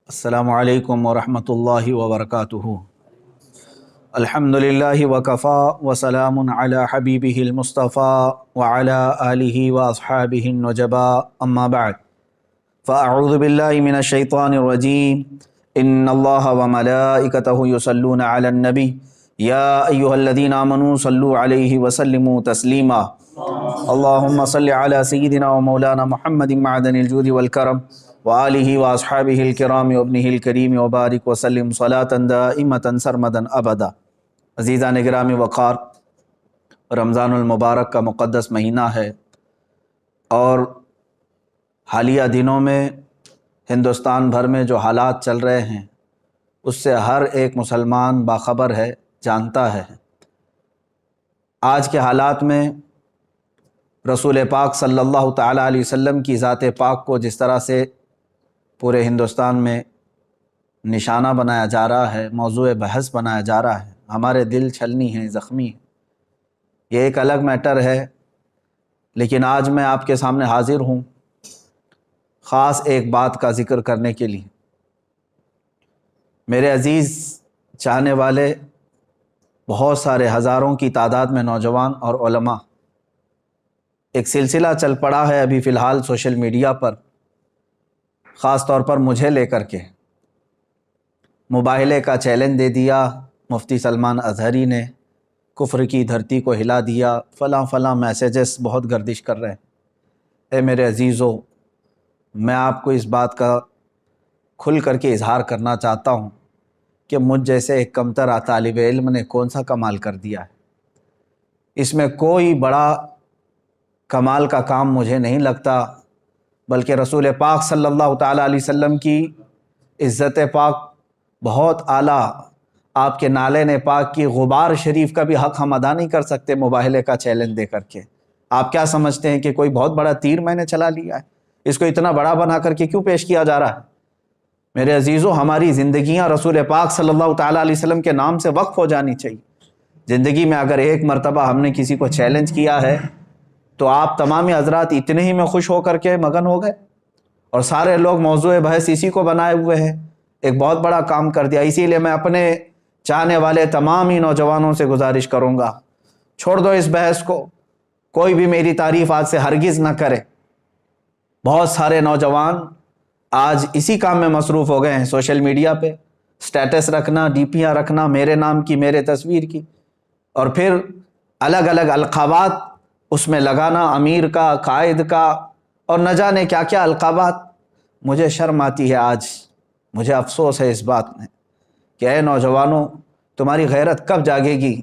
السلام علیکم ورحمۃ اللہ وبرکاتہ۔ الحمدللہ وکفا وسلام علی حبیبہ المصطفیٰ وعلی آلہ واصحابہ النجبا اما بعد فاعوذ باللہ من الشیطان الرجیم ان اللہ وملائکتہ یصلون علی النبی یا ایہا الذین آمنوا صلوا علیہ وسلموا تسلیما اللہم صل علی سیدنا ومولانا محمد معدن الجود والکرم وآلہ واصحابہ الکرام وابنہ الکریم وبارک وسلم صلاۃ دائمۃ سرمدا ابدا۔ عزیزان گرامی وقار، رمضان المبارک کا مقدس مہینہ ہے اور حالیہ دنوں میں ہندوستان بھر میں جو حالات چل رہے ہیں اس سے ہر ایک مسلمان باخبر ہے، جانتا ہے۔ آج کے حالات میں رسول پاک صلی اللہ تعالیٰ علیہ وسلم کی ذات پاک کو جس طرح سے پورے ہندوستان میں نشانہ بنایا جا رہا ہے، موضوع بحث بنایا جا رہا ہے، ہمارے دل چھلنی ہیں، زخمی ہیں، یہ ایک الگ میٹر ہے۔ لیکن آج میں آپ کے سامنے حاضر ہوں خاص ایک بات کا ذکر کرنے کے لیے۔ میرے عزیز چاہنے والے بہت سارے ہزاروں کی تعداد میں نوجوان اور علماء، ایک سلسلہ چل پڑا ہے ابھی فی الحال سوشل میڈیا پر، خاص طور پر مجھے لے کر کے مباہلے کا چیلنج دے دیا مفتی سلمان اظہری نے، کفر کی دھرتی کو ہلا دیا، فلاں فلاں میسیجز بہت گردش کر رہے ہیں۔ اے میرے عزیزو، میں آپ کو اس بات کا کھل کر کے اظہار کرنا چاہتا ہوں کہ مجھ جیسے ایک کمتر طالب علم نے کون سا کمال کر دیا ہے۔ اس میں کوئی بڑا کمال کا کام مجھے نہیں لگتا، بلکہ رسول پاک صلی اللہ تعالیٰ علیہ وسلم کی عزت پاک بہت اعلیٰ، آپ کے نالین پاک کی غبار شریف کا بھی حق ہم ادا نہیں کر سکتے مباہلے کا چیلنج دے کر کے۔ آپ کیا سمجھتے ہیں کہ کوئی بہت بڑا تیر میں نے چلا لیا ہے؟ اس کو اتنا بڑا بنا کر کے کیوں پیش کیا جا رہا ہے؟ میرے عزیزو، ہماری زندگیاں رسول پاک صلی اللہ تعالیٰ علیہ وسلم کے نام سے وقف ہو جانی چاہیے۔ زندگی میں اگر ایک مرتبہ ہم نے کسی کو چیلنج کیا ہے تو آپ تمامی حضرات اتنے ہی میں خوش ہو کر کے مگن ہو گئے اور سارے لوگ موضوع بحث اسی کو بنائے ہوئے ہیں۔ ایک بہت بڑا کام کر دیا۔ اسی لیے میں اپنے چاہنے والے تمام ہی نوجوانوں سے گزارش کروں گا، چھوڑ دو اس بحث کو، کوئی بھی میری تعریف آج سے ہرگز نہ کرے۔ بہت سارے نوجوان آج اسی کام میں مصروف ہو گئے ہیں، سوشل میڈیا پہ سٹیٹس رکھنا، ڈی پیاں رکھنا میرے نام کی، میرے تصویر کی، اور پھر الگ الگ القابات اس میں لگانا، امیر کا، قائد کا، اور نہ جانے کیا کیا القابات۔ مجھے شرم آتی ہے، آج مجھے افسوس ہے اس بات میں کہ اے نوجوانوں، تمہاری غیرت کب جاگے گی؟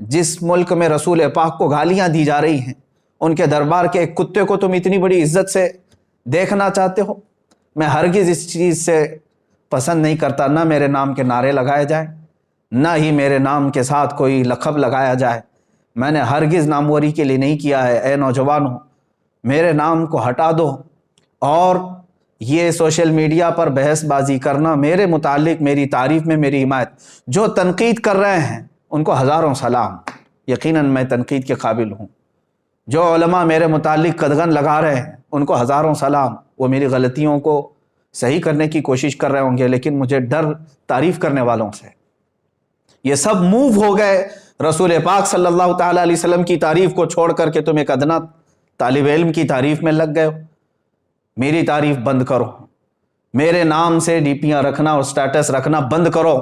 جس ملک میں رسول پاک کو گالیاں دی جا رہی ہیں، ان کے دربار کے ایک کتے کو تم اتنی بڑی عزت سے دیکھنا چاہتے ہو؟ میں ہرگز اس چیز سے پسند نہیں کرتا، نہ میرے نام کے نعرے لگائے جائیں، نہ ہی میرے نام کے ساتھ کوئی لقب لگایا جائے۔ میں نے ہرگز ناموری کے لیے نہیں کیا ہے۔ اے نوجوانوں، میرے نام کو ہٹا دو، اور یہ سوشل میڈیا پر بحث بازی کرنا، میرے متعلق میری تعریف میں میری حمایت، جو تنقید کر رہے ہیں ان کو ہزاروں سلام، یقیناً میں تنقید کے قابل ہوں۔ جو علماء میرے متعلق قدغن لگا رہے ہیں ان کو ہزاروں سلام، وہ میری غلطیوں کو صحیح کرنے کی کوشش کر رہے ہوں گے، لیکن مجھے ڈر تعریف کرنے والوں سے۔ یہ سب موو ہو گئے رسول پاک صلی اللہ تعالیٰ علیہ وسلم کی تعریف کو چھوڑ کر کے تم ایک ادنا طالب علم کی تعریف میں لگ گئے ہو۔ میری تعریف بند کرو، میرے نام سے ڈی پیاں رکھنا اور سٹیٹس رکھنا بند کرو۔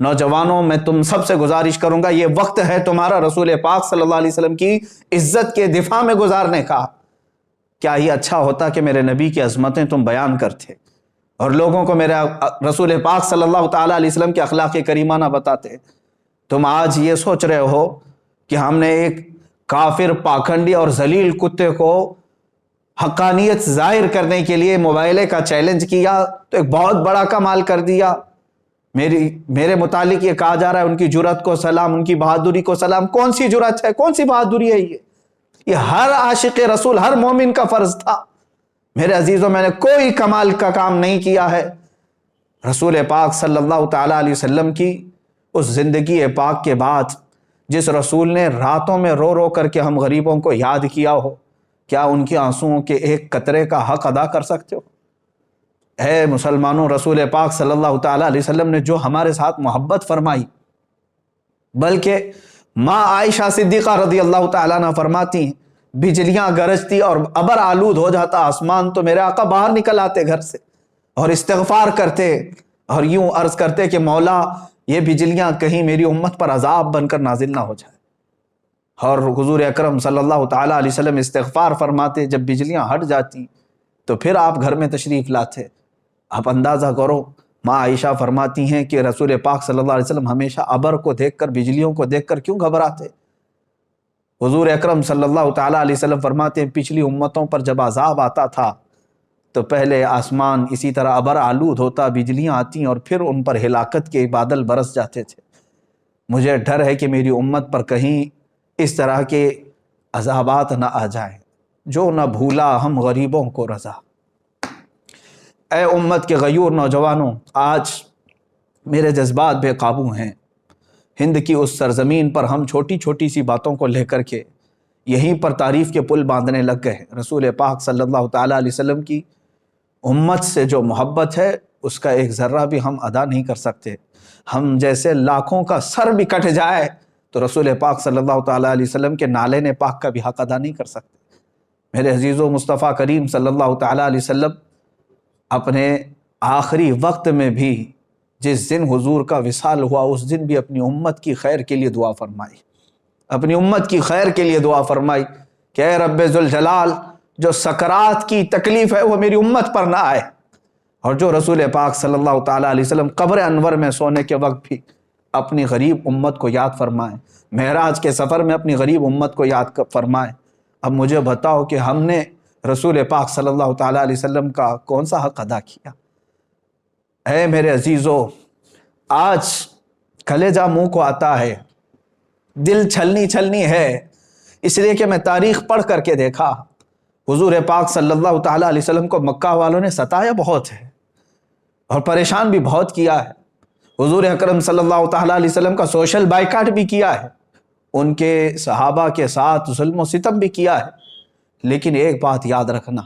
نوجوانوں، میں تم سب سے گزارش کروں گا، یہ وقت ہے تمہارا رسول پاک صلی اللہ علیہ وسلم کی عزت کے دفاع میں گزارنے کا۔ کیا ہی اچھا ہوتا کہ میرے نبی کی عظمتیں تم بیان کرتے اور لوگوں کو میرے رسول پاک صلی اللہ تعالیٰ علیہ وسلم کے اخلاق کریمانہ بتاتے۔ تم آج یہ سوچ رہے ہو کہ ہم نے ایک کافر، پاکھنڈی اور ذلیل کتے کو حقانیت ظاہر کرنے کے لیے مباہلے کا چیلنج کیا تو ایک بہت بڑا کمال کر دیا۔ میرے متعلق یہ کہا جا رہا ہے ان کی جرأت کو سلام، ان کی بہادری کو سلام۔ کون سی جرأت ہے، کون سی بہادری ہے؟ یہ ہر عاشق رسول، ہر مومن کا فرض تھا۔ میرے عزیزوں، میں نے کوئی کمال کا کام نہیں کیا ہے۔ رسول پاک صلی اللہ تعالیٰ علیہ وسلم کی اس زندگی پاک کے بعد جس رسول نے راتوں میں رو رو کر کے ہم غریبوں کو یاد کیا ہو، کیا ان کے آنسوؤں کے ایک قطرے کا حق ادا کر سکتے ہو؟ اے مسلمانوں، رسول پاک صلی اللہ تعالیٰ علیہ وسلم نے جو ہمارے ساتھ محبت فرمائی، بلکہ ماں عائشہ صدیقہ رضی اللہ تعالیٰ عنہ فرماتی ہیں بجلیاں گرجتی اور ابر آلود ہو جاتا آسمان تو میرے آقا باہر نکل آتے گھر سے اور استغفار کرتے اور یوں عرض کرتے کہ مولا یہ بجلیاں کہیں میری امت پر عذاب بن کر نازل نہ ہو جائے، اور حضور اکرم صلی اللہ تعالیٰ علیہ وسلم استغفار فرماتے، جب بجلیاں ہٹ جاتی تو پھر آپ گھر میں تشریف لاتے۔ آپ اندازہ کرو، ماں عائشہ فرماتی ہیں کہ رسول پاک صلی اللہ علیہ وسلم ہمیشہ ابر کو دیکھ کر، بجلیوں کو دیکھ کر کیوں گھبراتے؟ حضور اکرم صلی اللہ تعالیٰ علیہ وسلم فرماتے ہیں پچھلی امتوں پر جب عذاب آتا تھا تو پہلے آسمان اسی طرح ابر آلود ہوتا، بجلیاں آتی اور پھر ان پر ہلاکت کے بادل برس جاتے تھے۔ مجھے ڈر ہے کہ میری امت پر کہیں اس طرح کے عذابات نہ آ جائیں، جو نہ بھولا ہم غریبوں کو رضا۔ اے امت کے غیور نوجوانوں، آج میرے جذبات بے قابو ہیں۔ ہند کی اس سرزمین پر ہم چھوٹی چھوٹی سی باتوں کو لے کر کے یہیں پر تعریف کے پل باندھنے لگ گئے۔ رسول پاک صلی اللہ تعالیٰ علیہ وسلم کی امت سے جو محبت ہے اس کا ایک ذرہ بھی ہم ادا نہیں کر سکتے۔ ہم جیسے لاکھوں کا سر بھی کٹ جائے تو رسول پاک صلی اللہ تعالیٰ علیہ وسلم کے نالین پاک کا بھی حق ادا نہیں کر سکتے۔ میرے عزیزو، مصطفیٰ کریم صلی اللہ تعالیٰ علیہ وسلم اپنے آخری وقت میں بھی جس دن حضور کا وصال ہوا اس دن بھی اپنی امت کی خیر کے لیے دعا فرمائی، اپنی امت کی خیر کے لیے دعا فرمائی کہ اے رب ذوالجلال، جو سکرات کی تکلیف ہے وہ میری امت پر نہ آئے، اور جو رسول پاک صلی اللہ تعالیٰ علیہ وسلم قبر انور میں سونے کے وقت بھی اپنی غریب امت کو یاد فرمائیں، معراج کے سفر میں اپنی غریب امت کو یاد فرمائیں۔ اب مجھے بتاؤ کہ ہم نے رسول پاک صلی اللہ تعالیٰ علیہ وسلم کا کون سا حق ادا کیا؟ اے میرے عزیزو، آج کلیجہ منہ کو آتا ہے، دل چھلنی ہے، اس لیے کہ میں تاریخ پڑھ کر کے دیکھا حضور پاک صلی اللہ تعالیٰ علیہ وسلم کو مکہ والوں نے ستایا بہت ہے اور پریشان بھی بہت کیا ہے۔ حضور اکرم صلی اللہ تعالیٰ علیہ وسلم کا سوشل بائیکاٹ بھی کیا ہے، ان کے صحابہ کے ساتھ ظلم و ستم بھی کیا ہے، لیکن ایک بات یاد رکھنا،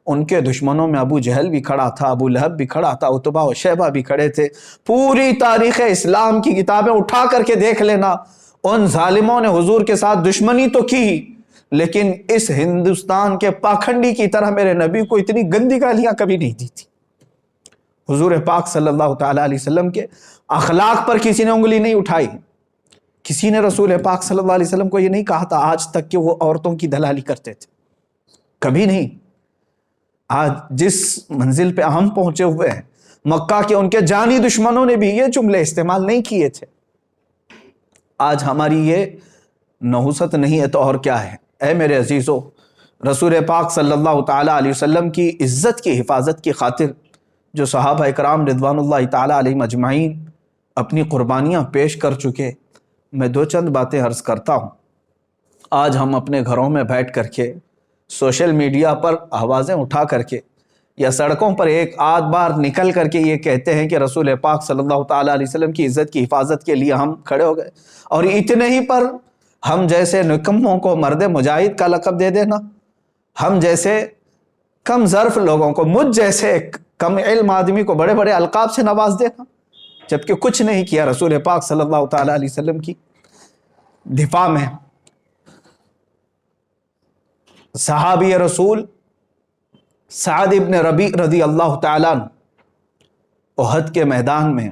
ان کے دشمنوں میں ابو جہل بھی کھڑا تھا، ابو لہب بھی کھڑا تھا، عتبہ و شیبہ بھی کھڑے تھے۔ پوری تاریخ اسلام کی کتابیں اٹھا کر کے دیکھ لینا، ان ظالموں نے حضور کے ساتھ دشمنی تو کی، لیکن اس ہندوستان کے پاکھنڈی کی طرح میرے نبی کو اتنی گندی گالیاں کبھی نہیں دی تھی۔ حضور پاک صلی اللہ تعالیٰ علیہ وسلم کے اخلاق پر کسی نے انگلی نہیں اٹھائی، کسی نے رسول پاک صلی اللہ علیہ وسلم کو یہ نہیں کہا تھا آج تک کہ وہ عورتوں کی دلالی کرتے تھے، کبھی نہیں۔ آج جس منزل پہ ہم پہنچے ہوئے ہیں، مکہ کے ان کے جانی دشمنوں نے بھی یہ جملے استعمال نہیں کیے تھے۔ آج ہماری یہ نحوست نہیں ہے تو اور کیا ہے؟ اے میرے عزیزو، رسول پاک صلی اللہ تعالیٰ علیہ وسلم کی عزت کی حفاظت کی خاطر جو صحابہ اکرام رضوان اللہ تعالیٰ علیہم اجمعین اپنی قربانیاں پیش کر چکے، میں دو چند باتیں عرض کرتا ہوں۔ آج ہم اپنے گھروں میں بیٹھ کر کے سوشل میڈیا پر آوازیں اٹھا کر کے یا سڑکوں پر ایک آدھ بار نکل کر کے یہ کہتے ہیں کہ رسول پاک صلی اللہ تعالیٰ علیہ وسلم کی عزت کی حفاظت کے لیے ہم کھڑے ہو گئے، اور اتنے ہی پر ہم جیسے نکموں کو مرد مجاہد کا لقب دے دینا، ہم جیسے کم ظرف لوگوں کو، مجھ جیسے کم علم آدمی کو بڑے بڑے القاب سے نواز دینا، جبکہ کچھ نہیں کیا رسول پاک صلی اللہ تعالیٰ علیہ وسلم کی دفاع میں۔ صحابی رسول سعد ابن ربیع رضی اللہ تعالیٰ عنہ احد کے میدان میں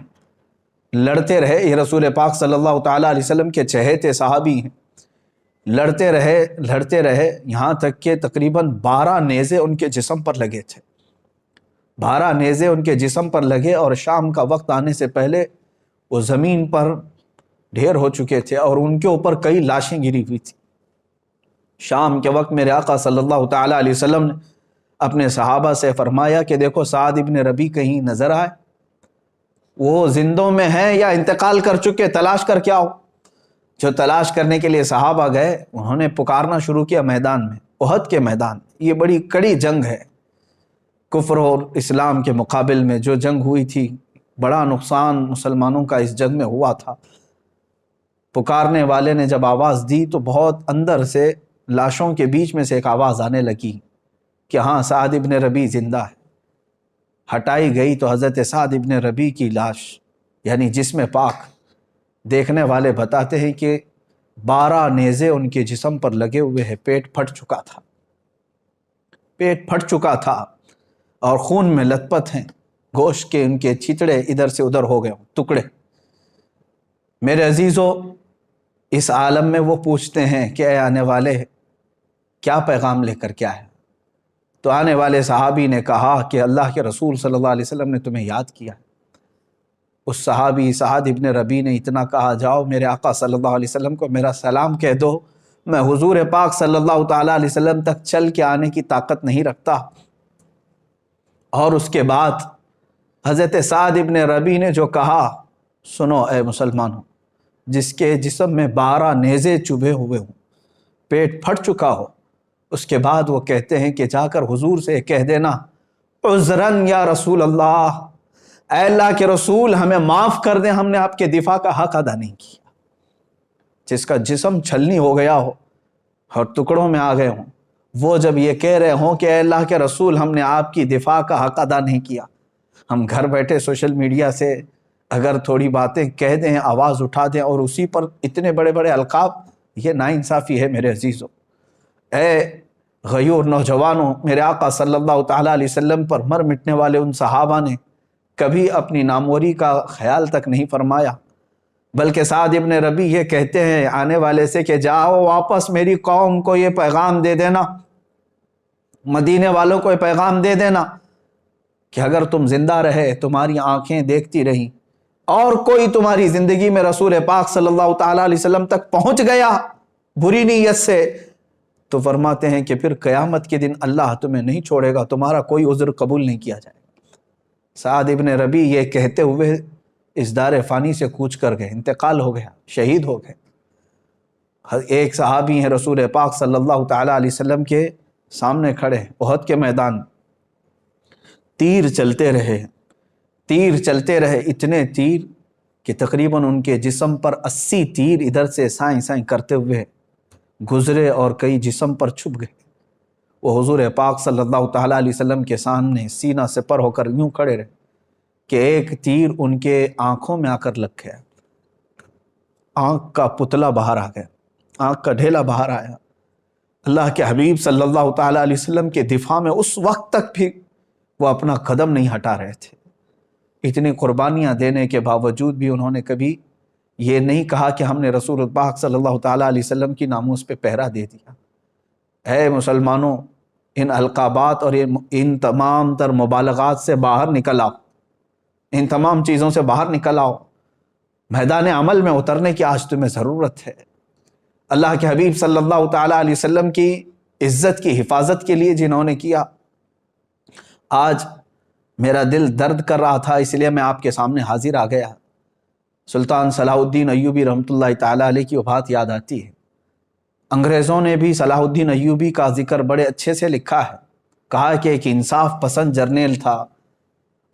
لڑتے رہے، یہ رسول پاک صلی اللہ تعالیٰ علیہ وسلم کے چہیتے صحابی ہیں، لڑتے رہے یہاں تک کہ تقریباً 12 نیزے ان کے جسم پر لگے تھے، 12 نیزے ان کے جسم پر لگے، اور شام کا وقت آنے سے پہلے وہ زمین پر ڈھیر ہو چکے تھے اور ان کے اوپر کئی لاشیں گری ہوئی تھیں۔ شام کے وقت میرے آقا صلی اللہ تعالیٰ علیہ وسلم نے اپنے صحابہ سے فرمایا کہ دیکھو سعد ابن ربیع کہیں نظر آئے، وہ زندوں میں ہیں یا انتقال کر چکے، تلاش کر کے آؤ۔ جو تلاش کرنے کے لیے صحابہ گئے، انہوں نے پکارنا شروع کیا میدان میں، احد کے میدان۔ یہ بڑی کڑی جنگ ہے، کفر اور اسلام کے مقابل میں جو جنگ ہوئی تھی، بڑا نقصان مسلمانوں کا اس جنگ میں ہوا تھا۔ پکارنے والے نے جب آواز دی تو بہت اندر سے لاشوں کے بیچ میں سے ایک آواز آنے لگی کہ ہاں سعد ابن ربیع زندہ ہے۔ ہٹائی گئی تو حضرت سعد ابن ربیع کی لاش یعنی جسم پاک دیکھنے والے بتاتے ہیں کہ 12 نیزے ان کے جسم پر لگے ہوئے ہیں، پیٹ پھٹ چکا تھا، پیٹ پھٹ چکا تھا اور خون میں لت پت ہیں، گوشت کے ان کے چھتڑے ادھر سے ادھر ہو گئے ٹکڑے۔ میرے عزیزو، اس عالم میں وہ پوچھتے ہیں کہ اے آنے والے کیا پیغام لے کر کیا ہے؟ تو آنے والے صحابی نے کہا کہ اللہ کے رسول صلی اللہ علیہ وسلم نے تمہیں یاد کیا۔ اس صحابی سعد ابن ربیع نے اتنا کہا، جاؤ میرے آقا صلی اللہ علیہ وسلم کو میرا سلام کہہ دو، میں حضور پاک صلی اللہ تعالیٰ علیہ وسلم تک چل کے آنے کی طاقت نہیں رکھتا۔ اور اس کے بعد حضرت سعد ابن ربیع نے جو کہا، سنو اے مسلمانوں، جس کے جسم میں 12 نیزے چبھے ہوئے ہوں، پیٹ پھٹ چکا ہو، اس کے بعد وہ کہتے ہیں کہ جا کر حضور سے کہہ دینا، عذراً یا رسول اللہ، اے اللہ کے رسول ہمیں معاف کر دیں، ہم نے آپ کے دفاع کا حق ادا نہیں کیا۔ جس کا جسم چھلنی ہو گیا ہو اور ٹکڑوں میں آ گئے ہوں، وہ جب یہ کہہ رہے ہوں کہ اے اللہ کے رسول ہم نے آپ کی دفاع کا حق ادا نہیں کیا، ہم گھر بیٹھے سوشل میڈیا سے اگر تھوڑی باتیں کہہ دیں، آواز اٹھا دیں اور اسی پر اتنے بڑے بڑے القاب، یہ ناانصافی ہے میرے عزیزوں۔ اے غیور نوجوانوں، میرے آقا صلی اللہ تعالیٰ علیہ وسلم پر مر مٹنے والے ان صحابہ نے کبھی اپنی ناموری کا خیال تک نہیں فرمایا، بلکہ سعد ابن ربیع یہ کہتے ہیں آنے والے سے کہ جاؤ واپس میری قوم کو یہ پیغام دے دینا، مدینے والوں کو یہ پیغام دے دینا کہ اگر تم زندہ رہے، تمہاری آنکھیں دیکھتی رہیں اور کوئی تمہاری زندگی میں رسول پاک صلی اللہ تعالیٰ علیہ وسلم تک پہنچ گیا بری نیت سے، تو فرماتے ہیں کہ پھر قیامت کے دن اللہ تمہیں نہیں چھوڑے گا، تمہارا کوئی عذر قبول نہیں کیا جائے گا۔ سعد ابن ربیع یہ کہتے ہوئے اس دار فانی سے کوچ کر گئے، انتقال ہو گیا، شہید ہو گئے۔ ایک صحابی ہیں رسول پاک صلی اللہ تعالیٰ علیہ وسلم کے سامنے کھڑے، احد کے میدان، تیر چلتے رہے، اتنے تیر کہ تقریباً ان کے جسم پر 80 تیر ادھر سے سائیں سائیں کرتے ہوئے گزرے اور کئی جسم پر چھپ گئے۔ وہ حضور پاک صلی اللہ تعالیٰ علیہ وسلم کے سامنے سینہ سپر ہو کر یوں کھڑے رہے کہ ایک تیر ان کے آنکھوں میں آ کر لگ گیا، آنکھ کا پتلا باہر آ گیا، آنکھ کا ڈھیلا باہر آیا۔ اللہ کے حبیب صلی اللہ تعالیٰ علیہ وسلم کے دفاع میں اس وقت تک بھی وہ اپنا قدم نہیں ہٹا رہے تھے۔ اتنی قربانیاں دینے کے باوجود بھی انہوں نے کبھی یہ نہیں کہا کہ ہم نے رسول پاک صلی اللہ تعالیٰ علیہ وسلم کی ناموس پہ پہرا دے دیا۔ اے مسلمانوں، ان القابات اور ان تمام تر مبالغات سے باہر نکل آؤ، ان تمام چیزوں سے باہر نکل آؤ، میدان عمل میں اترنے کی آج تمہیں ضرورت ہے۔ اللہ کے حبیب صلی اللہ تعالیٰ علیہ وسلم کی عزت کی حفاظت کے لیے جنہوں نے کیا، آج میرا دل درد کر رہا تھا، اس لیے میں آپ کے سامنے حاضر آ گیا۔ سلطان صلاح الدین ایوبی رحمۃ اللہ تعالیٰ علیہ کی وفات یاد آتی ہے۔ انگریزوں نے بھی صلاح الدین ایوبی کا ذکر بڑے اچھے سے لکھا ہے، کہا کہ ایک انصاف پسند جرنیل تھا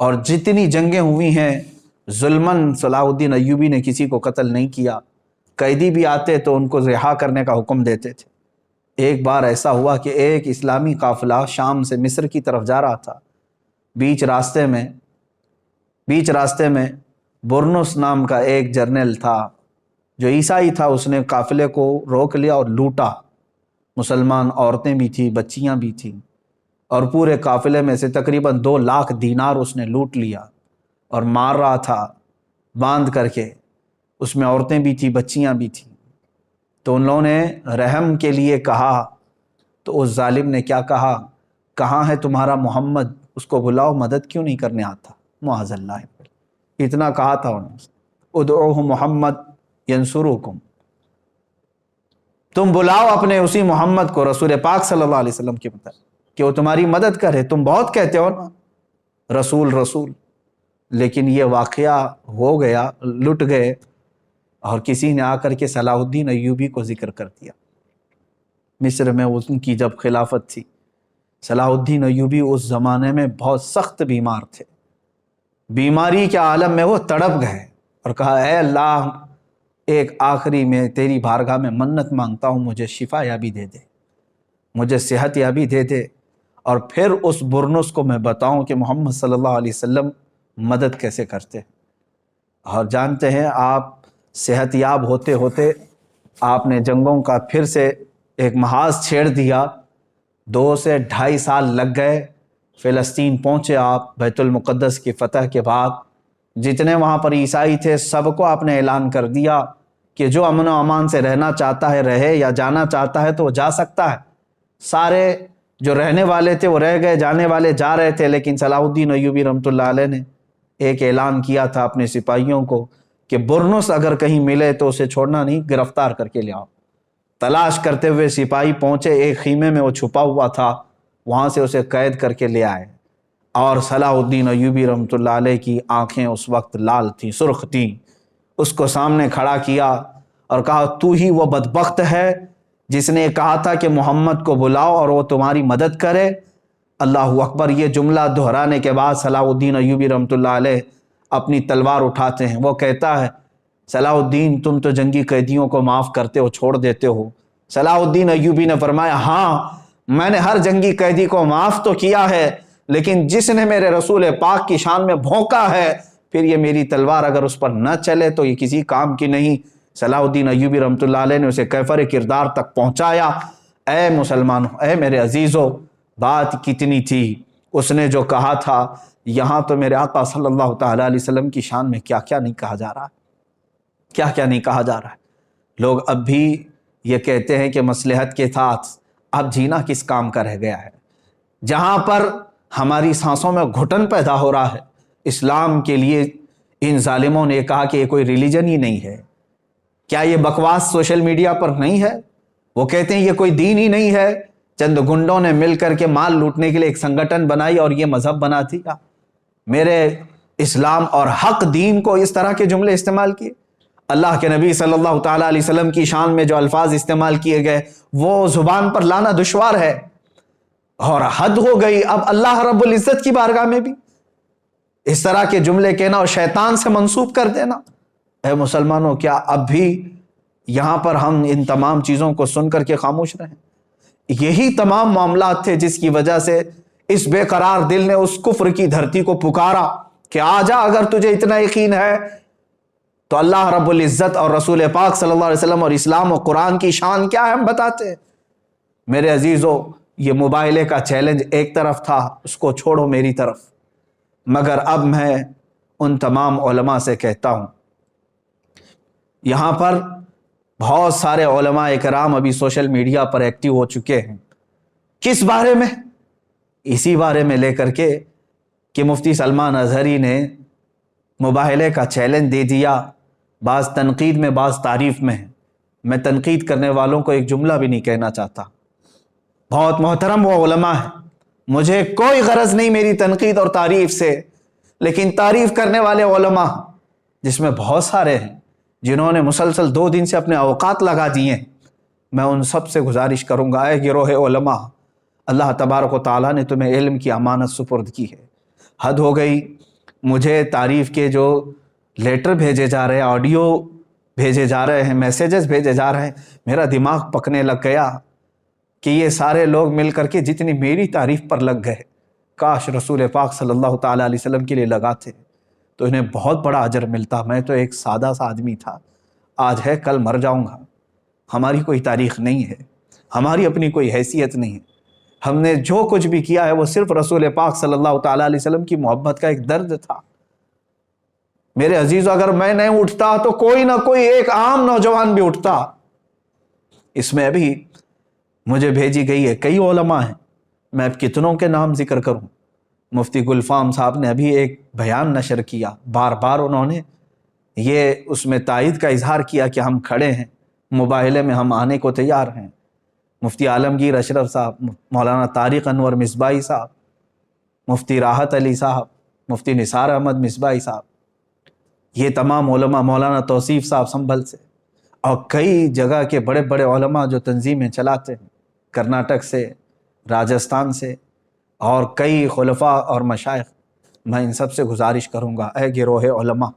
اور جتنی جنگیں ہوئی ہیں ظلماً صلاح الدین ایوبی نے کسی کو قتل نہیں کیا، قیدی بھی آتے تو ان کو رہا کرنے کا حکم دیتے تھے۔ ایک بار ایسا ہوا کہ ایک اسلامی قافلہ شام سے مصر کی طرف جا رہا تھا، بیچ راستے میں برنس نام کا ایک جرنیل تھا جو عیسائی تھا، اس نے قافلے کو روک لیا اور لوٹا، مسلمان عورتیں بھی تھیں، بچیاں بھی تھیں، اور پورے قافلے میں سے تقریباً 2 لاکھ دینار اس نے لوٹ لیا اور مار رہا تھا باندھ کر کے، اس میں عورتیں بھی تھیں، بچیاں بھی تھیں۔ تو ان لوگوں نے رحم کے لیے کہا تو اس ظالم نے کیا کہا، کہاں ہے تمہارا محمد، اس کو بلاؤ، مدد کیوں نہیں کرنے آتا، معاذ اللہ، اتنا کہا تھا انہوں نے، ادعوہ محمد ینصرکم، تم بلاؤ اپنے اسی محمد کو، رسول پاک صلی اللہ علیہ وسلم کی مدد، کہ وہ تمہاری مدد کرے، تم بہت کہتے ہو نا رسول رسول، لیکن یہ واقعہ ہو گیا، لٹ گئے، اور کسی نے آ کر کے صلاح الدین ایوبی کو ذکر کر دیا۔ مصر میں ان کی جب خلافت تھی، صلاح الدین ایوبی اس زمانے میں بہت سخت بیمار تھے، بیماری کے عالم میں وہ تڑپ گئے اور کہا، اے اللہ، ایک آخری میں تیری بارگاہ میں منت مانگتا ہوں، مجھے شفا یابی دے دے، مجھے صحت یابی دے دے، اور پھر اس برنس کو میں بتاؤں کہ محمد صلی اللہ علیہ وسلم مدد کیسے کرتے ہیں۔ اور جانتے ہیں آپ صحت یاب ہوتے ہوتے آپ نے جنگوں کا پھر سے ایک محاذ چھیڑ دیا، 2 سے 2.5 سال لگ گئے، فلسطین پہنچے آپ، بیت المقدس کی فتح کے بعد جتنے وہاں پر عیسائی تھے سب کو آپ نے اعلان کر دیا کہ جو امن و امان سے رہنا چاہتا ہے رہے، یا جانا چاہتا ہے تو وہ جا سکتا ہے۔ سارے جو رہنے والے تھے وہ رہ گئے، جانے والے جا رہے تھے، لیکن صلاح الدین ایوبی رحمۃ اللہ علیہ نے ایک اعلان کیا تھا اپنے سپاہیوں کو کہ برنس اگر کہیں ملے تو اسے چھوڑنا نہیں، گرفتار کر کے لے آؤ۔ تلاش کرتے ہوئے سپاہی پہنچے، ایک خیمے میں وہ چھپا ہوا تھا، وہاں سے اسے قید کر کے لے آئے، اور صلاح الدین ایوبی رحمۃ اللہ علیہ کی آنکھیں اس وقت لال تھیں، سرخ تھیں۔ اس کو سامنے کھڑا کیا اور کہا تو ہی وہ بدبخت ہے جس نے کہا تھا کہ محمد کو بلاؤ اور وہ تمہاری مدد کرے۔ اللہ اکبر۔ یہ جملہ دہرانے کے بعد صلاح الدین ایوبی رحمۃ اللہ علیہ اپنی تلوار اٹھاتے ہیں۔ وہ کہتا ہے صلاح الدین تم تو جنگی قیدیوں کو معاف کرتے ہو، چھوڑ دیتے ہو۔ صلاح الدین ایوبی نے فرمایا ہاں میں نے ہر جنگی قیدی کو معاف تو کیا ہے، لیکن جس نے میرے رسول پاک کی شان میں بھونکا ہے پھر یہ میری تلوار اگر اس پر نہ چلے تو یہ کسی کام کی نہیں۔ صلاح الدین ایوبی رحمۃ اللہ علیہ نے اسے کیفر کردار تک پہنچایا۔ اے مسلمانوں، اے میرے عزیزوں، بات کتنی تھی، اس نے جو کہا تھا۔ یہاں تو میرے آقا صلی اللہ تعالیٰ علیہ وسلم کی شان میں کیا کیا نہیں کہا جا رہا ہے، کیا کیا نہیں کہا جا رہا ہے۔ لوگ اب بھی یہ کہتے ہیں کہ مصلحت کے ساتھ اب جینا کس کام کا رہ گیا ہے۔ جہاں پر ہماری سانسوں میں گھٹن پیدا ہو رہا ہے، اسلام کے لیے ان ظالموں نے کہا کہ یہ کوئی ریلیجن ہی نہیں ہے۔ کیا یہ بکواس سوشل میڈیا پر نہیں ہے؟ وہ کہتے ہیں یہ کوئی دین ہی نہیں ہے، چند گنڈوں نے مل کر کے مال لوٹنے کے لیے ایک سنگٹن بنائی اور یہ مذہب بنا دیا۔ میرے اسلام اور حق دین کو اس طرح کے جملے استعمال کیے۔ اللہ کے نبی صلی اللہ تعالیٰ علیہ وسلم کی شان میں جو الفاظ استعمال کیے گئے وہ زبان پر لانا دشوار ہے، اور حد ہو گئی اب اللہ رب العزت کی بارگاہ میں بھی اس طرح کے جملے کہنا اور شیطان سے منسوب کر دینا۔ اے مسلمانوں، کیا اب بھی یہاں پر ہم ان تمام چیزوں کو سن کر کے خاموش رہیں؟ یہی تمام معاملات تھے جس کی وجہ سے اس بے قرار دل نے اس کفر کی دھرتی کو پکارا کہ آ جا، اگر تجھے اتنا یقین ہے تو اللہ رب العزت اور رسول پاک صلی اللہ علیہ وسلم اور اسلام و قرآن کی شان کیا ہے ہم بتاتے ہیں۔ میرے عزیزوں، یہ موبائلے کا چیلنج ایک طرف تھا، اس کو چھوڑو میری طرف، مگر اب میں ان تمام علماء سے کہتا ہوں، یہاں پر بہت سارے علماء کرام ابھی سوشل میڈیا پر ایکٹیو ہو چکے ہیں۔ کس بارے میں؟ اسی بارے میں لے کر کے کہ مفتی سلمان اظہری نے مباہلے کا چیلنج دے دیا، بعض تنقید میں بعض تعریف میں ہے۔ میں تنقید کرنے والوں کو ایک جملہ بھی نہیں کہنا چاہتا، بہت محترم وہ علماء ہیں، مجھے کوئی غرض نہیں میری تنقید اور تعریف سے، لیکن تعریف کرنے والے علماء جس میں بہت سارے ہیں جنہوں نے مسلسل 2 دن سے اپنے اوقات لگا دیے ہیں، میں ان سب سے گزارش کروں گا، اے گروہ علماء، اللہ تبارک و تعالیٰ نے تمہیں علم کی امانت سپرد کی ہے۔ حد ہو گئی، مجھے تعریف کے جو لیٹر بھیجے جا رہے ہیں، آڈیو بھیجے جا رہے ہیں، میسیجز بھیجے جا رہے ہیں، میرا دماغ پکنے لگ گیا کہ یہ سارے لوگ مل کر کے جتنی میری تعریف پر لگ گئے، کاش رسول پاک صلی اللہ تعالیٰ علیہ وسلم کے لیے لگاتے تو انہیں بہت بڑا اجر ملتا۔ میں تو ایک سادہ سا آدمی تھا، آج ہے کل مر جاؤں گا، ہماری کوئی تاریخ نہیں ہے، ہماری اپنی کوئی حیثیت نہیں ہے، ہم نے جو کچھ بھی کیا ہے وہ صرف رسول پاک صلی اللہ تعالیٰ علیہ وسلم کی محبت کا ایک درد تھا۔ میرے عزیزو، اگر میں نہیں اٹھتا تو کوئی نہ کوئی ایک عام نوجوان بھی اٹھتا۔ اس میں ابھی مجھے بھیجی گئی ہے، کئی علماء ہیں، میں اب کتنوں کے نام ذکر کروں۔ مفتی گلفام صاحب نے ابھی ایک بیان نشر کیا، بار بار انہوں نے یہ اس میں تائید کا اظہار کیا کہ ہم کھڑے ہیں، مباہلے میں ہم آنے کو تیار ہیں۔ مفتی عالمگیر اشرف صاحب، مولانا طارق انور مصباحی صاحب، مفتی راحت علی صاحب، مفتی نثار احمد مصباحی صاحب، یہ تمام علماء، مولانا توصیف صاحب سنبھل سے، اور کئی جگہ کے بڑے بڑے علماء جو تنظیمیں چلاتے ہیں، کرناٹک سے، راجستھان سے، اور کئی خلفاء اور مشائخ، میں ان سب سے گزارش کروں گا، اے گروہ علماء،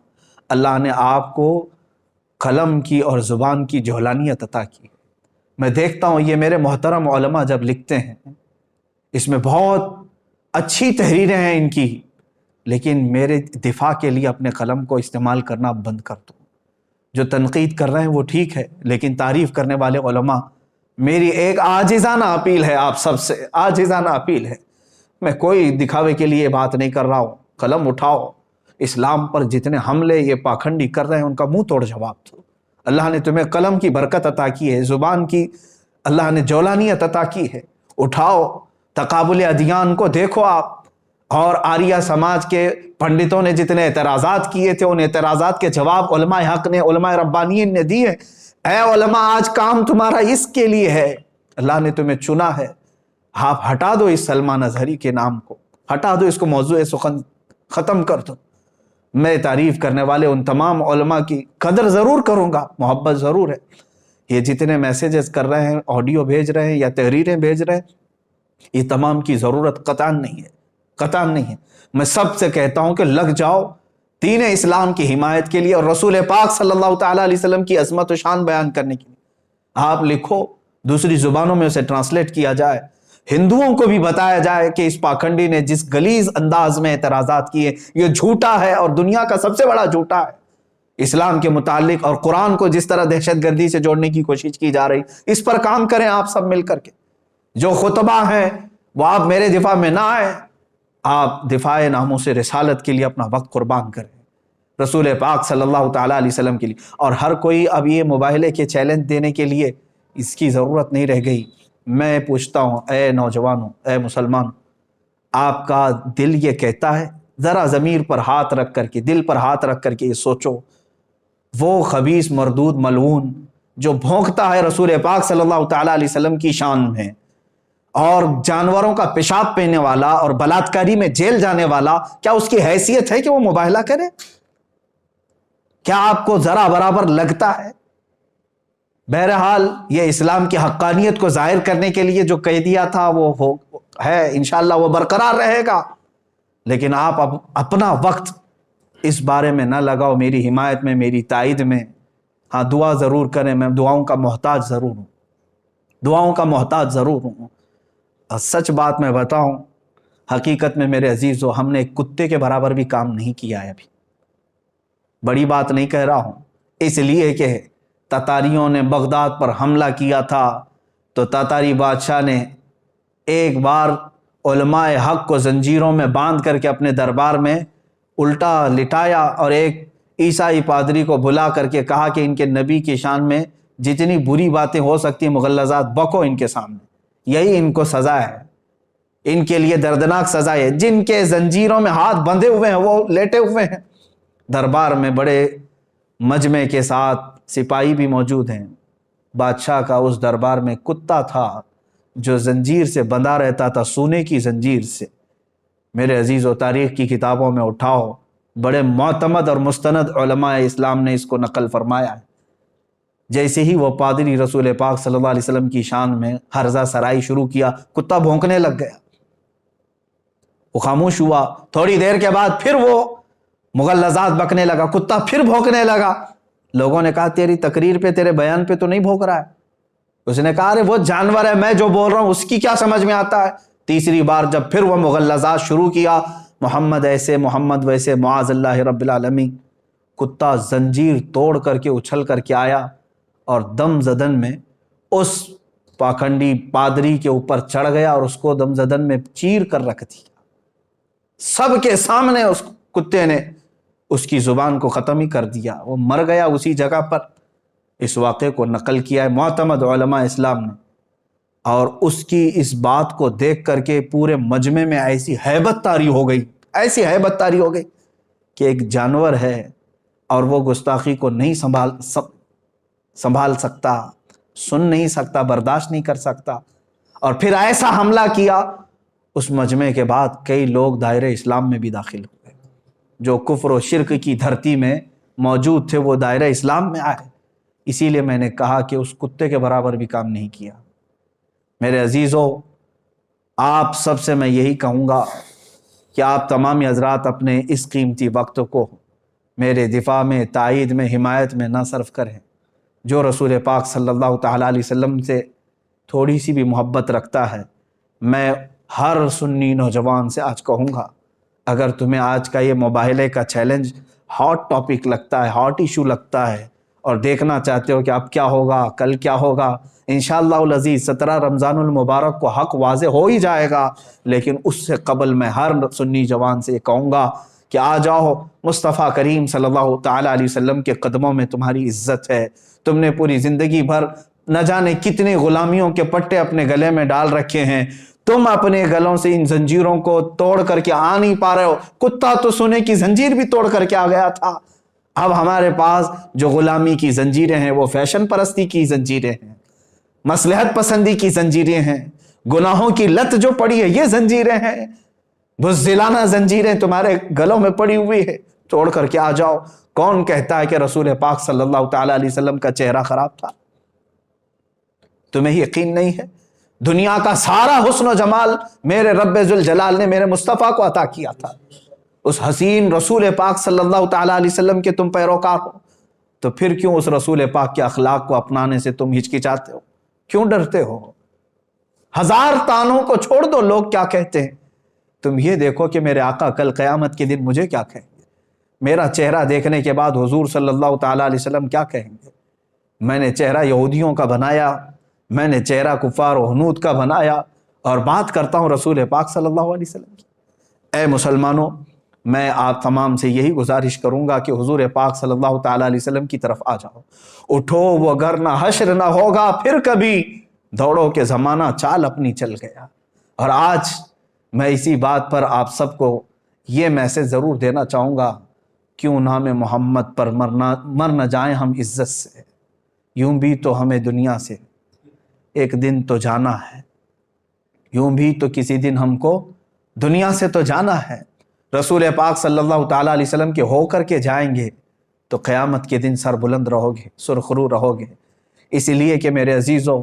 اللہ نے آپ کو قلم کی اور زبان کی جولانیت عطا کی۔ میں دیکھتا ہوں یہ میرے محترم علماء جب لکھتے ہیں، اس میں بہت اچھی تحریریں ہیں ان کی، لیکن میرے دفاع کے لیے اپنے قلم کو استعمال کرنا بند کر دو۔ جو تنقید کر رہے ہیں وہ ٹھیک ہے، لیکن تعریف کرنے والے علماء، میری ایک عاجزانہ اپیل ہے آپ سب سے، عاجزانہ اپیل ہے، میں کوئی دکھاوے کے لیے بات نہیں کر رہا ہوں، قلم اٹھاؤ، اسلام پر جتنے حملے یہ پاکھنڈی کر رہے ہیں ان کا منہ توڑ جواب دو۔ اللہ نے تمہیں قلم کی برکت عطا کی ہے، زبان کی اللہ نے جولانیت عطا کی ہے، اٹھاؤ تقابل ادیان کو دیکھو آپ۔ اور آریہ سماج کے پنڈتوں نے جتنے اعتراضات کیے تھے ان اعتراضات کے جواب علماء حق نے، علماء ربانیین نے دیے۔ اے علماء، آج کام تمہارا اس کے لیے ہے، اللہ نے تمہیں چنا ہے، آپ ہٹا دو اس سلمان اظہری کے نام کو، ہٹا دو اس کو، موضوع سخن ختم کر دو۔ میں تعریف کرنے والے ان تمام علماء کی قدر ضرور کروں گا، محبت ضرور ہے۔ یہ جتنے میسیجز کر رہے ہیں، آڈیو بھیج رہے ہیں یا تحریریں بھیج رہے ہیں، یہ تمام کی ضرورت قطعاً نہیں ہے، قطعاً نہیں ہے۔ میں سب سے کہتا ہوں کہ لگ جاؤ دین اسلام کی حمایت کے لیے اور رسول پاک صلی اللہ تعالیٰ علیہ وسلم کی عظمت و شان بیان کرنے کے لیے۔ آپ لکھو، دوسری زبانوں میں اسے ٹرانسلیٹ کیا جائے، ہندوؤں کو بھی بتایا جائے کہ اس پاکھنڈی نے جس غلیظ انداز میں اعتراضات کیے یہ جھوٹا ہے اور دنیا کا سب سے بڑا جھوٹا ہے۔ اسلام کے متعلق اور قرآن کو جس طرح دہشت گردی سے جوڑنے کی کوشش کی جا رہی، اس پر کام کریں آپ سب مل کر کے۔ جو خطبہ ہیں وہ آپ میرے دفاع میں نہ آئے، آپ دفاع ناموس رسالت کے لیے اپنا وقت قربان کریں، رسول پاک صلی اللہ تعالیٰ علیہ وسلم کے لیے۔ اور ہر کوئی اب یہ مباہلے کے چیلنج دینے کے لیے اس کی ضرورت نہیں رہ گئی۔ میں پوچھتا ہوں اے نوجوانوں، اے مسلمانوں، آپ کا دل یہ کہتا ہے؟ ذرا ضمیر پر ہاتھ رکھ کر کے، دل پر ہاتھ رکھ کر کے یہ سوچو، وہ خبیث مردود ملعون جو بھونکتا ہے رسول پاک صلی اللہ تعالیٰ علیہ وسلم کی شان میں، اور جانوروں کا پیشاب پینے والا اور بلاತ್ಕಾری میں جیل جانے والا، کیا اس کی حیثیت ہے کہ وہ مباہلہ کرے؟ کیا آپ کو ذرا برابر لگتا ہے؟ بہرحال یہ اسلام کی حقانیت کو ظاہر کرنے کے لیے جو کہہ دیا تھا وہ ہے، انشاءاللہ وہ برقرار رہے گا، لیکن آپ اپنا وقت اس بارے میں نہ لگاؤ، میری حمایت میں، میری تائید میں۔ ہاں دعا ضرور کریں، میں دعاؤں کا محتاج ضرور ہوں، دعاؤں کا محتاج ضرور ہوں۔ اور سچ بات میں بتاؤں، حقیقت میں میرے عزیزو، ہم نے ایک کتے کے برابر بھی کام نہیں کیا ہے ابھی۔ بڑی بات نہیں کہہ رہا ہوں، اس لیے کہ تاتاریوں نے بغداد پر حملہ کیا تھا تو تاتاری بادشاہ نے ایک بار علماء حق کو زنجیروں میں باندھ کر کے اپنے دربار میں الٹا لٹایا اور ایک عیسائی پادری کو بلا کر کے کہا کہ ان کے نبی کی شان میں جتنی بری باتیں ہو سکتی ہیں مغلظات بکو ان کے سامنے، یہی ان کو سزا ہے، ان کے لیے دردناک سزا ہے۔ جن کے زنجیروں میں ہاتھ بندھے ہوئے ہیں وہ لیٹے ہوئے ہیں دربار میں، بڑے مجمع کے ساتھ سپاہی بھی موجود ہیں۔ بادشاہ کا اس دربار میں کتا تھا جو زنجیر سے بندھا رہتا تھا، سونے کی زنجیر سے۔ میرے عزیز و تاریخ کی کتابوں میں اٹھاؤ، بڑے معتمد اور مستند علماء اسلام نے اس کو نقل فرمایا ہے۔ جیسے ہی وہ پادری رسول پاک صلی اللہ علیہ وسلم کی شان میں ہرزہ سرائی شروع کیا، کتا بھونکنے لگ گیا، وہ خاموش ہوا۔ تھوڑی دیر کے بعد پھر وہ مغلظات بکنے لگا، کتا پھر بھونکنے لگا۔ لوگوں نے کہا تیری تقریر پہ، تیرے بیان پہ تو نہیں بھونک رہا ہے۔ اس نے کہا ارے وہ جانور ہے، میں جو بول رہا ہوں اس کی کیا سمجھ میں آتا ہے۔ تیسری بار جب پھر وہ مغلظات شروع کیا، محمد ایسے، محمد ویسے، معاذ اللہ رب العالمین، کتا زنجیر توڑ کر کے اچھل کر کے آیا اور دم زدن میں اس پاکھنڈی پادری کے اوپر چڑھ گیا اور اس کو دم زدن میں چیر کر رکھ دیا۔ سب کے سامنے اس کتے نے اس کی زبان کو ختم ہی کر دیا، وہ مر گیا اسی جگہ پر۔ اس واقعے کو نقل کیا ہے معتمد علماء اسلام نے، اور اس کی اس بات کو دیکھ کر کے پورے مجمع میں ایسی ہیبت طاری ہو گئی، ایسی ہیبت طاری ہو گئی کہ ایک جانور ہے اور وہ گستاخی کو نہیں سنبھال سکتا، سن نہیں سکتا، برداشت نہیں کر سکتا، اور پھر ایسا حملہ کیا۔ اس مجمع کے بعد کئی لوگ دائرہ اسلام میں بھی داخل ہوئے، جو کفر و شرک کی دھرتی میں موجود تھے وہ دائرہ اسلام میں آئے۔ اسی لیے میں نے کہا کہ اس کتے کے برابر بھی کام نہیں کیا۔ میرے عزیزو، آپ سب سے میں یہی کہوں گا کہ آپ تمام حضرات اپنے اس قیمتی وقت کو میرے دفاع میں، تائید میں، حمایت میں نہ صرف کریں۔ جو رسول پاک صلی اللہ تعالیٰ علیہ وسلم سے تھوڑی سی بھی محبت رکھتا ہے، میں ہر سنی نوجوان سے آج کہوں گا، اگر تمہیں آج کا یہ موبائلے کا چیلنج ہاٹ ٹاپک لگتا ہے، ہاٹ ایشو لگتا ہے، اور دیکھنا چاہتے ہو کہ اب کیا ہوگا، کل کیا ہوگا، انشاءاللہ العزیز 17 رمضان المبارک کو حق واضح ہو ہی جائے گا، لیکن اس سے قبل میں ہر سنی جوان سے کہوں گا کہ آ جاؤ، مصطفیٰ کریم صلی اللہ تعالیٰ علیہ وسلم کے قدموں میں تمہاری عزت ہے۔ تم نے پوری زندگی بھر نہ جانے کتنے غلامیوں کے پٹے اپنے گلے میں ڈال رکھے ہیں، تم اپنے گلوں سے ان زنجیروں کو توڑ کر کے آ نہیں پا رہے ہو۔ کتا تو سونے کی زنجیر بھی توڑ کر کے آ گیا تھا، اب ہمارے پاس جو غلامی کی زنجیریں ہیں وہ فیشن پرستی کی زنجیریں ہیں، مصلحت پسندی کی زنجیریں ہیں، گناہوں کی لت جو پڑی ہے یہ زنجیریں ہیں، بزدلانہ زنجیریں تمہارے گلوں میں پڑی ہوئی ہے، توڑ کر کے آ جاؤ۔ کون کہتا ہے کہ رسول پاک صلی اللہ تعالیٰ علیہ وسلم کا چہرہ خراب تھا؟ تمہیں یقین نہیں ہے؟ دنیا کا سارا حسن و جمال میرے رب ذوالجلال نے میرے مصطفیٰ کو عطا کیا تھا، اس حسین رسول پاک صلی اللہ تعالیٰ علیہ وسلم کے تم پیروکار ہو، تو پھر کیوں اس رسول پاک کے اخلاق کو اپنانے سے تم ہچکچاتے ہو؟ کیوں ڈرتے ہو؟ ہزار تانوں کو چھوڑ دو لوگ کیا کہتے ہیں، تم یہ دیکھو کہ میرے آقا کل قیامت کے دن مجھے کیا کہیں گے، میرا چہرہ دیکھنے کے بعد حضور صلی اللہ تعالیٰ علیہ وسلم کیا کہیں گے۔ میں نے چہرہ یہودیوں کا بنایا، میں نے چہرہ کفار و ہنود کا بنایا، اور بات کرتا ہوں رسول پاک صلی اللہ علیہ وسلم کی۔ اے مسلمانوں، میں آپ تمام سے یہی گزارش کروں گا کہ حضور پاک صلی اللہ تعالیٰ علیہ وسلم کی طرف آ جاؤ، اٹھو وہ گر نہ حشر نہ ہوگا پھر کبھی، دوڑو کہ زمانہ چال اپنی چل گیا۔ اور آج میں اسی بات پر آپ سب کو یہ میسج ضرور دینا چاہوں گا، کیوں نام محمد پر مر نہ جائیں ہم عزت سے، یوں بھی تو ہمیں دنیا سے ایک دن تو جانا ہے، یوں بھی تو کسی دن ہم کو دنیا سے تو جانا ہے۔ رسول پاک صلی اللہ تعالیٰ علیہ وسلم کے ہو کر کے جائیں گے تو قیامت کے دن سر بلند رہو گے، سرخرو رہو گے۔ اس لیے کہ میرے عزیزوں،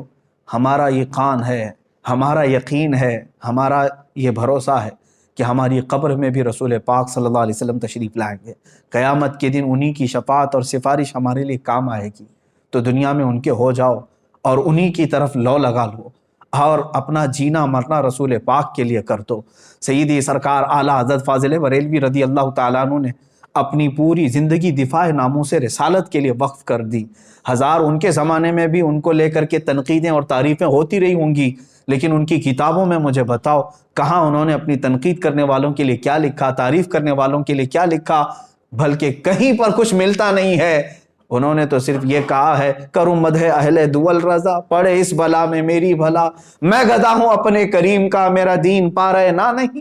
ہمارا یہ قان ہے، ہمارا یقین ہے، ہمارا یہ بھروسہ ہے کہ ہماری قبر میں بھی رسول پاک صلی اللہ علیہ وسلم تشریف لائیں گے۔ قیامت کے دن انہی کی شفاعت اور سفارش ہمارے لیے کام آئے گی، تو دنیا میں ان کے ہو جاؤ اور انہی کی طرف لو لگا لو، اور اپنا جینا مرنا رسول پاک کے لیے کر دو۔ سیدی سرکار اعلیٰ حضرت فاضل بریلوی رضی اللہ تعالیٰ عنہ نے اپنی پوری زندگی دفاع ناموس رسالت کے لیے وقف کر دی۔ ہزار ان کے زمانے میں بھی ان کو لے کر کے تنقیدیں اور تعریفیں ہوتی رہی ہوں گی، لیکن ان کی کتابوں میں مجھے بتاؤ کہاں انہوں نے اپنی تنقید کرنے والوں کے لیے کیا لکھا، تعریف کرنے والوں کے لیے کیا لکھا؟ بلکہ کہیں پر کچھ ملتا نہیں ہے۔ انہوں نے تو صرف یہ کہا ہے، کروں مدح اہل دول رضا، پڑے اس بلا میں میری بھلا، میں گدا ہوں اپنے کریم کا، میرا دین پا رہے نہ نہیں۔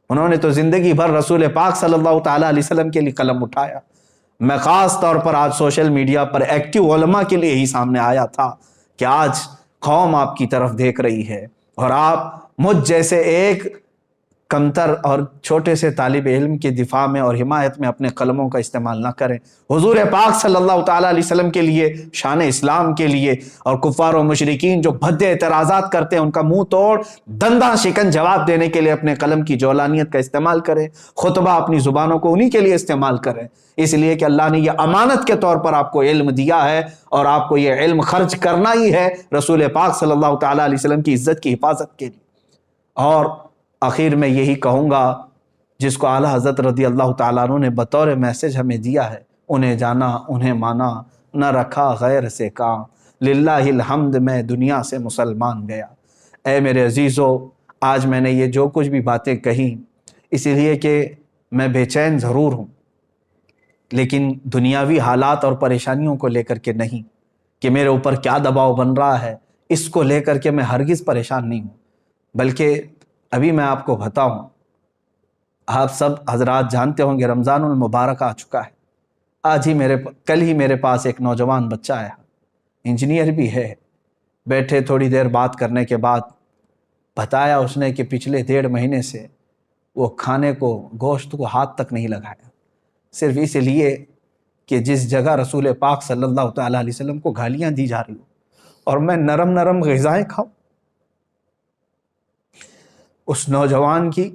انہوں نے تو زندگی بھر رسول پاک صلی اللہ تعالیٰ علیہ وسلم کے لیے قلم اٹھایا۔ میں خاص طور پر آج سوشل میڈیا پر ایکٹیو علماء کے لیے ہی سامنے آیا تھا کہ آج قوم آپ کی طرف دیکھ رہی ہے، اور آپ مجھ جیسے ایک کمتر اور چھوٹے سے طالب علم کے دفاع میں اور حمایت میں اپنے قلموں کا استعمال نہ کریں۔ حضور پاک صلی اللہ تعالیٰ علیہ وسلم کے لیے، شان اسلام کے لیے، اور کفار و مشرکین جو بھدے اعتراضات کرتے ہیں ان کا منہ توڑ دنداں شکن جواب دینے کے لیے اپنے قلم کی جولانیت کا استعمال کریں، خطبہ اپنی زبانوں کو انہی کے لیے استعمال کریں، اس لیے کہ اللہ نے یہ امانت کے طور پر آپ کو علم دیا ہے، اور آپ کو یہ علم خرچ کرنا ہی ہے رسول پاک صلی اللہ تعالیٰ علیہ وسلم کی عزت کی حفاظت کے لیے۔ اور آخر میں یہی کہوں گا، جس کو اعلیٰ حضرت رضی اللہ تعالیٰ عنہ نے بطور میسج ہمیں دیا ہے، انہیں جانا انہیں مانا، نہ رکھا غیر سے کام، للہ الحمد میں دنیا سے مسلمان گیا۔ اے میرے عزیزو، آج میں نے یہ جو کچھ بھی باتیں کہیں اس لیے کہ میں بے چین ضرور ہوں، لیکن دنیاوی حالات اور پریشانیوں کو لے کر کے نہیں، کہ میرے اوپر کیا دباؤ بن رہا ہے اس کو لے کر کے میں ہرگز پریشان نہیں ہوں، بلکہ ابھی میں آپ کو بتاؤں، آپ سب حضرات جانتے ہوں گے رمضان المبارک آ چکا ہے۔ کل ہی میرے پاس ایک نوجوان بچہ آیا، انجینئر بھی ہے، بیٹھے تھوڑی دیر بات کرنے کے بعد بتایا اس نے کہ پچھلے 1.5 مہینے سے وہ کھانے کو، گوشت کو ہاتھ تک نہیں لگایا، صرف اس لیے کہ جس جگہ رسول پاک صلی اللہ تعالیٰ علیہ وسلم کو گالیاں دی جا رہی ہوں اور میں نرم نرم غذائیں کھاؤں۔ اس نوجوان کی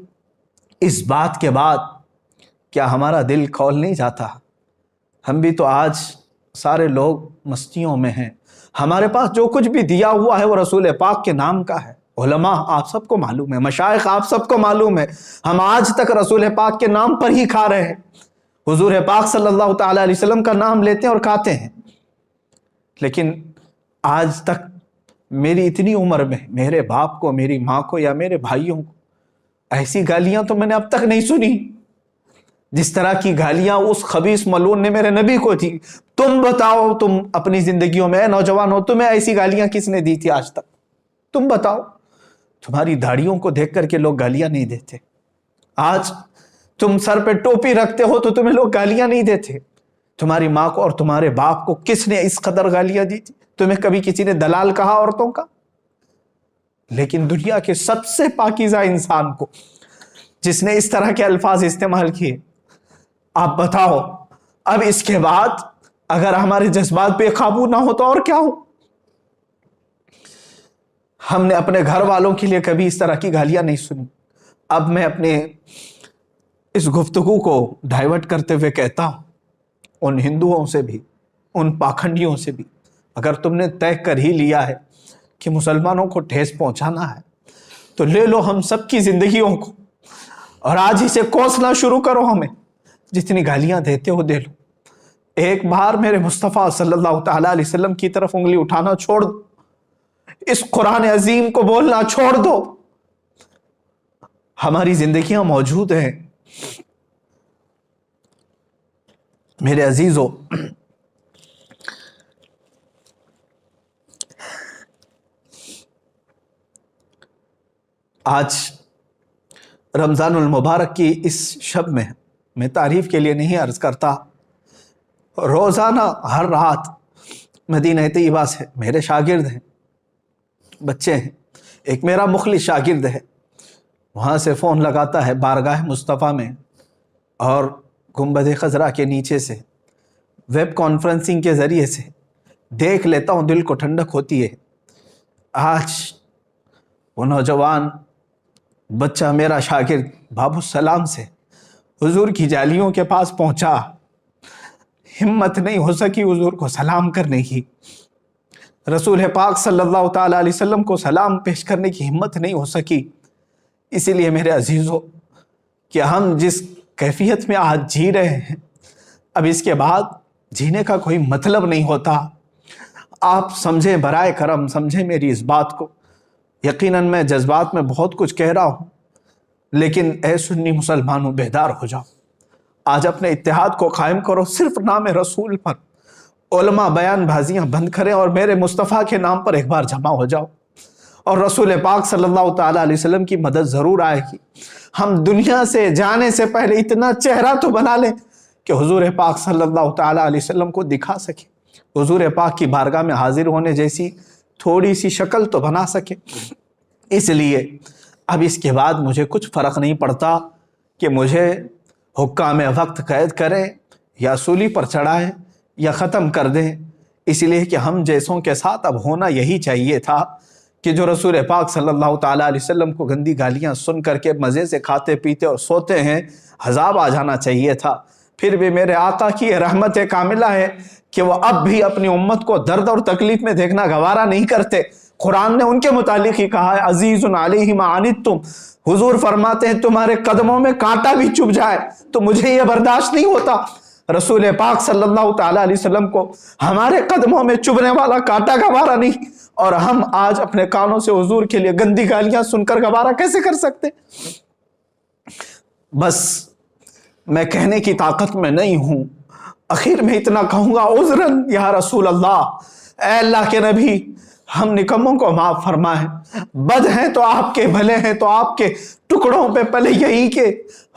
اس بات کے بعد کیا ہمارا دل کھول نہیں جاتا؟ ہم بھی تو آج سارے لوگ مستیوں میں ہیں، ہمارے پاس جو کچھ بھی دیا ہوا ہے وہ رسول پاک کے نام کا ہے، علماء آپ سب کو معلوم ہے، مشائخ آپ سب کو معلوم ہے، ہم آج تک رسول پاک کے نام پر ہی کھا رہے ہیں، حضور پاک صلی اللہ تعالیٰ علیہ وسلم کا نام لیتے ہیں اور کھاتے ہیں، لیکن آج تک میری اتنی عمر میں میرے باپ کو، میری ماں کو یا میرے بھائیوں کو ایسی گالیاں تو میں نے اب تک نہیں سنی جس طرح کی گالیاں اس خبیث ملعون نے میرے نبی کو دی۔ تم بتاؤ، تم اپنی زندگیوں میں نوجوانوں تمہیں ایسی گالیاں کس نے دی تھی آج تک؟ تم بتاؤ، تمہاری داڑھیوں کو دیکھ کر کے لوگ گالیاں نہیں دیتے، آج تم سر پہ ٹوپی رکھتے ہو تو تمہیں لوگ گالیاں نہیں دیتے، تمہاری ماں کو اور تمہارے باپ کو کس نے اس قدر گالیاں دی تھی؟ تمہیں کبھی کسی نے دلال کہا عورتوں کا؟ لیکن دنیا کے سب سے پاکیزہ انسان کو جس نے اس طرح کے الفاظ استعمال کیے، آپ بتاؤ اب اس کے بعد اگر ہمارے جذبات بے قابو نہ ہو تو اور کیا ہو؟ ہم نے اپنے گھر والوں کے لیے کبھی اس طرح کی گالیاں نہیں سنی۔ اب میں اپنے اس گفتگو کو ڈائیورٹ کرتے ہوئے کہتا ہوں، ان ہندوؤں سے بھی، ان پاکھنڈیوں سے بھی، اگر تم نے طے کر ہی لیا ہے کہ مسلمانوں کو ٹھیس پہنچانا ہے تو لے لو ہم سب کی زندگیوں کو اور آج ہی سے کوسنا شروع کرو، ہمیں جتنی گالیاں دیتے ہو دے لو۔ ایک بار میرے مصطفیٰ صلی اللہ تعالیٰ علیہ وسلم کی طرف انگلی اٹھانا چھوڑ دو، اس قرآن عظیم کو بولنا چھوڑ دو۔ ہماری زندگیاں موجود ہیں میرے عزیزو۔ آج رمضان المبارک کی اس شب میں تعریف کے لیے نہیں عرض کرتا، روزانہ ہر رات مدینہ طیبہ سے میرے شاگرد ہیں، بچے ہیں، ایک میرا مخلص شاگرد ہے، وہاں سے فون لگاتا ہے بارگاہ مصطفیٰ میں اور گنبد خضرا کے نیچے سے ویب کانفرنسنگ کے ذریعے سے دیکھ لیتا ہوں، دل کو ٹھنڈک ہوتی ہے۔ آج وہ نوجوان بچہ میرا شاگرد باب السلام سے حضور کی جالیوں کے پاس پہنچا، ہمت نہیں ہو سکی حضور کو سلام کرنے کی، رسول پاک صلی اللہ تعالیٰ علیہ وسلم کو سلام پیش کرنے کی ہمت نہیں ہو سکی۔ اسی لیے میرے عزیزو کہ ہم جس کیفیت میں آج جی رہے ہیں، اب اس کے بعد جینے کا کوئی مطلب نہیں ہوتا۔ آپ سمجھیں، برائے کرم سمجھیں میری اس بات کو۔ یقیناً میں جذبات میں بہت کچھ کہہ رہا ہوں، لیکن اے سنی مسلمانوں بیدار ہو جاؤ، آج اپنے اتحاد کو قائم کرو، صرف نام رسول پر علماء بیان بازیاں بند کریں اور میرے مصطفیٰ کے نام پر ایک بار جمع ہو جاؤ، اور رسول پاک صلی اللہ تعالیٰ علیہ وسلم کی مدد ضرور آئے گی۔ ہم دنیا سے جانے سے پہلے اتنا چہرہ تو بنا لیں کہ حضور پاک صلی اللہ تعالیٰ علیہ وسلم کو دکھا سکے، حضور پاک کی بارگاہ میں حاضر ہونے جیسی تھوڑی سی شکل تو بنا سکے۔ اس لیے اب اس کے بعد مجھے کچھ فرق نہیں پڑتا کہ مجھے حکام وقت قید کریں یا سولی پر چڑھائیں یا ختم کر دیں، اس لیے کہ ہم جیسوں کے ساتھ اب ہونا یہی چاہیے تھا کہ جو رسول پاک صلی اللہ تعالیٰ علیہ وسلم کو گندی گالیاں سن کر کے مزے سے کھاتے پیتے اور سوتے ہیں، عذاب آ جانا چاہیے تھا۔ پھر بھی میرے آقا کی رحمت کاملہ ہے کہ وہ اب بھی اپنی امت کو درد اور تکلیف میں دیکھنا گوارا نہیں کرتے۔ قرآن نے ان کے متعلق ہی کہا ہے، عزیز علیہ ما عنتم، حضور فرماتے ہیں تمہارے قدموں میں کانٹا بھی چبھ جائے تو مجھے یہ برداشت نہیں ہوتا۔ رسول پاک صلی اللہ تعالیٰ علیہ وسلم کو ہمارے قدموں میں چبھنے والا کانٹا گوارا نہیں، اور ہم آج اپنے کانوں سے حضور کے لیے گندی گالیاں سن کر گوارا کیسے کر سکتے؟ بس میں کہنے کی طاقت میں نہیں ہوں، اخیر میں اتنا کہوں گا، عذراً یا رسول اللہ، اے اللہ کے نبی، ہم نکموں کو معاف فرمائیں، بد ہیں تو آپ کے، بھلے ہیں تو آپ کے، ٹکڑوں پہ پلے یہی کہ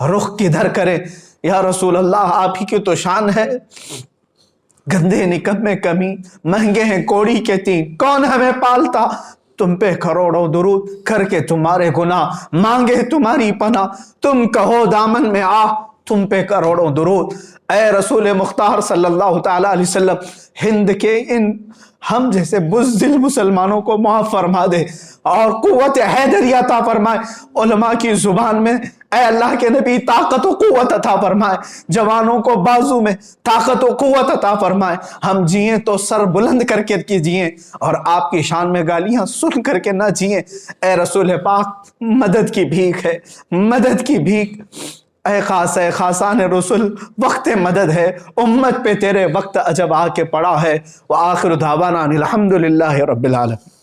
رخ کدھر کریں۔ یا رسول اللہ، آپ ہی کی تو شان ہے، گندے نکمے کمی، مہنگے ہیں کوڑی کے تین، کون ہمیں پالتا؟ تم پہ کروڑوں درود کر کے تمہارے گناہ مانگے تمہاری پناہ، تم کہو دامن میں آ، تم پہ کروڑوں درود۔ اے رسول مختار صلی اللہ تعالیٰ علیہ وسلم، ہند کے ان ہم جیسے بزدل مسلمانوں کو معاف فرما دے اور قوت حیدری عطا فرمائے، علماء کی زبان میں اے اللہ کے نبی طاقت و قوت عطا فرمائے، جوانوں کو بازو میں طاقت و قوت عطا فرمائے، ہم جئیں تو سر بلند کر کے جئیں اور آپ کی شان میں گالیاں سن کر کے نہ جئیں۔ اے رسول پاک مدد کی بھیک ہے، مدد کی بھیک، اے خاصان رسول وقت مدد ہے، امت پہ تیرے وقت عجب آ کے پڑا ہے۔ وآخر دعوانا الحمدللہ رب العالمین۔